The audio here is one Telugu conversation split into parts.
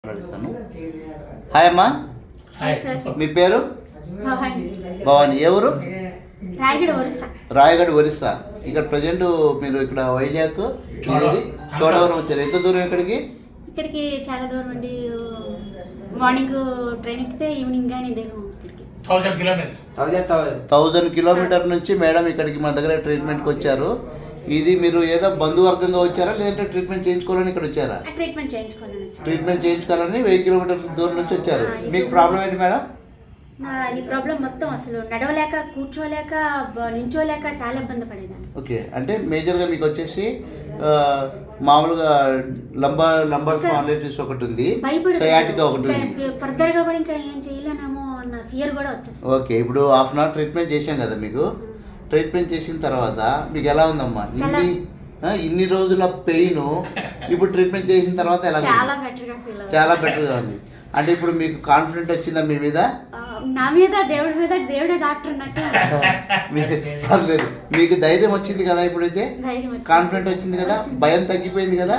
మాట్లాడిస్తాను. హాయ్ అమ్మా. Hi sir. మీ పేరు? భవాని. భవాని. ఎవరు? రాయగడ ఒరిస్సా. ఇక్కడ ప్రజెంట్ మీరు ఇక్కడ వైజాగ్ చోడవరం వచ్చారు. ఎంత దూరం ఇక్కడికి? ఇక్కడికి చాలా దూరం అండి. మార్నింగ్ ట్రైన్ ఎక్కితే ఈవినింగ్ కానీ దిగం ఇక్కడికి 1000 కిలోమీటర్ నుంచి మేడం ఇక్కడికి మన దగ్గర ట్రీట్మెంట్కి వచ్చారు. ఇది మీరు ఏదో బంధువర్గంగా వచ్చారా లేదంటే ట్రీట్మెంట్ చేయించుకోవాలని ఇక్కడ వచ్చారా? ట్రీట్మెంట్ చేయించుకోవాలని 1000 కిలోమీటర్ల దూరం నుంచి వచ్చారు. మీకు ప్రాబ్లం ఏంటి మేడం? ఈ ప్రాబ్లం మొత్తం అసలు నడవలేక, కూర్చోలేక, నించోలేక చాలా ఇబ్బంది పడేదాన్ని. ఓకే, అంటే మేజర్గా మీకు వచ్చేసి మామూలుగా లంబార్ స్పాండిలైటిస్ ఒకటి ఉంది, సయాటికా ఒకటి ఉంది. ఫర్దర్గా కూడా ఇంకా ఏం చేయలేనేమో అన్న ఫియర్ కూడా వచ్చేసింది. ఓకే, ఇప్పుడు హాఫ్ అన్ అవర్ ట్రీట్మెంట్ చేశాం కదా మీకు. ట్రీట్మెంట్ చేసిన తర్వాత మీకు ఎలా ఉందమ్మా? ఇన్ని రోజుల పెయిన్ ఇప్పుడు ట్రీట్మెంట్ చేసిన తర్వాత ఎలా? చాలా బెటర్గా ఉంది. అంటే ఇప్పుడు మీకు కాన్ఫిడెంట్ వచ్చిందా మీ మీద? నా మీద, దేవుడి మీద, దేవుడే డాక్టర్ అన్నట్టు. పర్లేదు, మీకు ధైర్యం వచ్చింది కదా, ఇప్పుడైతే కాన్ఫిడెంట్ వచ్చింది కదా, భయం తగ్గిపోయింది కదా.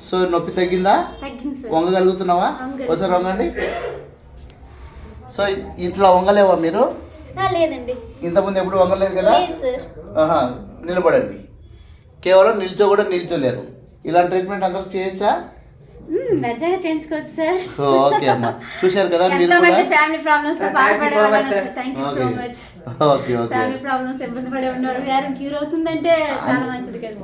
సో నొప్పి తగ్గిందా? వంగగలుగుతున్నావా? ఒకసారి వంగండి. సో ఇంట్లో వంగలేవా మీరు? లేదండి, ఇంతకుముందు ఎప్పుడు వంగలేదు కదా. నిలబడండి. కేవలం నిల్చో కూడా నిల్చోలేరు. ఇలాంటి ట్రీట్మెంట్ అందరూ చేయొచ్చా? చేయించుకోవచ్చు సార్. ఓకే అమ్మా, చూశారు కదా మీరు కూడా. ఫ్యామిలీ ప్రాబ్లమ్స్ తో బాధపడే thank you so much. Okay okay, family problems ఇబ్బంది పడే ఉన్నారు, క్యూర్ అవుతుందంటే చాలా మంచిది కదా.